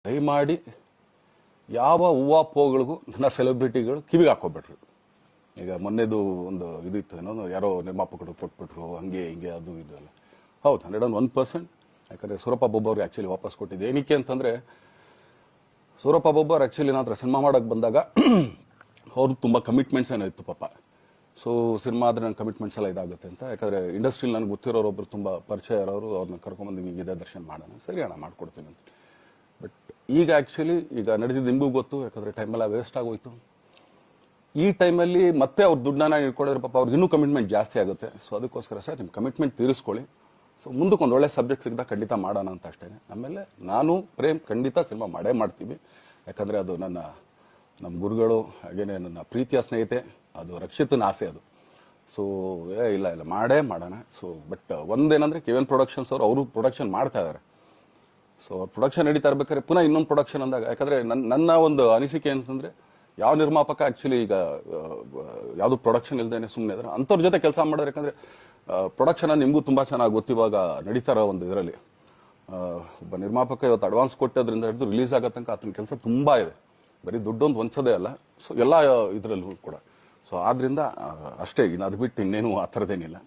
ದಯಮಾಡಿ ಯಾವ ಹೂವಾಪೋಗಳಿಗೂ ನನ್ನ ಸೆಲೆಬ್ರಿಟಿಗಳು ಕಿವಿಗೆ ಹಾಕೋಬೇಡ್ರಿ. ಈಗ ಮೊನ್ನೆದು ಒಂದು ಇದಿತ್ತು, ಏನೋ ಯಾರೋ ನಿರ್ಮಾಪಕರು ಕೊಟ್ಬಿಟ್ರು, ಹಂಗೆ ಹಿಂಗೆ ಅದು ಇದು ಎಲ್ಲ. ಹೌದು, 101%. ಯಾಕಂದರೆ ಸೂರಪ್ಪ ಬೊಬ್ಬ ಅವ್ರಿಗೆ ಆ್ಯಕ್ಚುಲಿ ವಾಪಸ್ ಕೊಟ್ಟಿದ್ದೆ. ಏನಕ್ಕೆ ಅಂತಂದರೆ, ಸೂರಪ್ಪ ಬೊಬ್ಬ ಅವ್ರು ಆ್ಯಕ್ಚುಲಿ ನಂತರ ಸಿನಿಮಾ ಮಾಡೋಕ್ಕೆ ಬಂದಾಗ ಅವ್ರದ್ದು ತುಂಬ ಕಮಿಟ್ಮೆಂಟ್ಸ್ ಏನೋ ಇತ್ತು ಪಾಪ. ಸೊ ಸಿನಿಮಾ ಆದರೆ ನನ್ನ ಕಮಿಟ್ಮೆಂಟ್ಸ್ ಎಲ್ಲ ಇದಾಗುತ್ತೆ ಅಂತ. ಯಾಕಂದರೆ ಇಂಡಸ್ಟ್ರಿಲಿ ನನಗೆ ಗೊತ್ತಿರೋರೊಬ್ಬರು ತುಂಬ ಪರಿಚಯ ಇರೋರು, ಅವ್ರನ್ನ ಕರ್ಕೊಂಬಂದು ಹಿಂಗಿದೆ ದರ್ಶನ ಮಾಡೋಣ, ಸರಿ ಅಣ್ಣ ಮಾಡ್ಕೊಡ್ತೀನಿ ಅಂತ. ಬಟ್ ಈಗ ಆ್ಯಕ್ಚುಲಿ ಈಗ ನಡೆದಿದ್ದು ನಿಮಗೂ ಗೊತ್ತು, ಯಾಕಂದರೆ ಟೈಮೆಲ್ಲ ವೇಸ್ಟ್ ಆಗೋಯ್ತು. ಈ ಟೈಮಲ್ಲಿ ಮತ್ತೆ ಅವ್ರ ದುಡ್ಡನ್ನ ಇಟ್ಕೊಡಿದ್ರೆ ಪಾಪ ಅವ್ರಿಗೆ ಇನ್ನೂ ಕಮಿಟ್ಮೆಂಟ್ ಜಾಸ್ತಿ ಆಗುತ್ತೆ. ಸೊ ಅದಕ್ಕೋಸ್ಕರ ಸರ್ ನಿಮ್ಮ ಕಮಿಟ್ಮೆಂಟ್ ತೀರಿಸ್ಕೊಳ್ಳಿ. ಸೊ ಮುಂದಕ್ಕೆ ಒಂದು ಒಳ್ಳೆ ಸಬ್ಜೆಕ್ಟ್ ಸಿಗ್ದಾಗ ಖಂಡಿತ ಮಾಡೋಣ ಅಂತ ಅಷ್ಟೇ. ಆಮೇಲೆ ನಾನು ಪ್ರೇಮ್ ಖಂಡಿತ ಸಿನಿಮಾ ಮಾಡೇ ಮಾಡ್ತೀವಿ. ಯಾಕಂದರೆ ಅದು ನಮ್ಮ ಗುರುಗಳು, ಹಾಗೇನೆ ನನ್ನ ಪ್ರೀತಿಯ ಸ್ನೇಹಿತೆ, ಅದು ರಕ್ಷಿತನ ಆಸೆ ಅದು. ಸೊ ಇಲ್ಲ ಮಾಡೇ ಮಾಡೋಣ. ಸೊ ಬಟ್ ಒಂದೇನಂದರೆ KVN ಪ್ರೊಡಕ್ಷನ್ಸ್ ಅವರು ಪ್ರೊಡಕ್ಷನ್ ಮಾಡ್ತಾ ಇದ್ದಾರೆ. ಸೊ ಅವ್ರ ಪ್ರೊಡಕ್ಷನ್ ನಡೀತಾ ಇರ್ಬೇಕಾದ್ರೆ ಪುನಃ ಇನ್ನೊಂದು ಪ್ರೊಡಕ್ಷನ್ ಅಂದಾಗ, ಯಾಕಂದರೆ ನನ್ನ ಒಂದು ಅನಿಸಿಕೆ ಅಂತಂದರೆ, ಯಾವ ನಿರ್ಮಾಪಕ ಆ್ಯಕ್ಚುಲಿ ಈಗ ಯಾವುದು ಪ್ರೊಡಕ್ಷನ್ ಇಲ್ದೇನೆ ಸುಮ್ಮನೆ ಇದ್ರೆ ಅಂಥವ್ರ ಜೊತೆ ಕೆಲಸ ಮಾಡೋದು. ಯಾಕಂದರೆ ಪ್ರೊಡಕ್ಷನ್ ನಿಮಗೂ ತುಂಬ ಚೆನ್ನಾಗಿ ಗೊತ್ತಿವಾಗ ನಡೀತಾ ಇರೋ ಒಂದು ಇದರಲ್ಲಿ ಒಬ್ಬ ನಿರ್ಮಾಪಕ ಇವತ್ತು ಅಡ್ವಾನ್ಸ್ ಕೊಟ್ಟೋದ್ರಿಂದ ಹಿಡಿದು ರಿಲೀಸ್ ಆಗೋ ತನಕ ಆತನ ಕೆಲಸ ತುಂಬ ಇದೆ. ಬರೀ ದುಡ್ಡೊಂದು ಹೊಂಚೋದೇ ಅಲ್ಲ, ಸೊ ಎಲ್ಲ ಇದರಲ್ಲೂ ಕೂಡ. ಸೊ ಆದ್ದರಿಂದ ಅಷ್ಟೇ, ಇನ್ನು ಅದು ಬಿಟ್ಟು ಇನ್ನೇನು ಆ ಥರದ್ದೇನಿಲ್ಲ.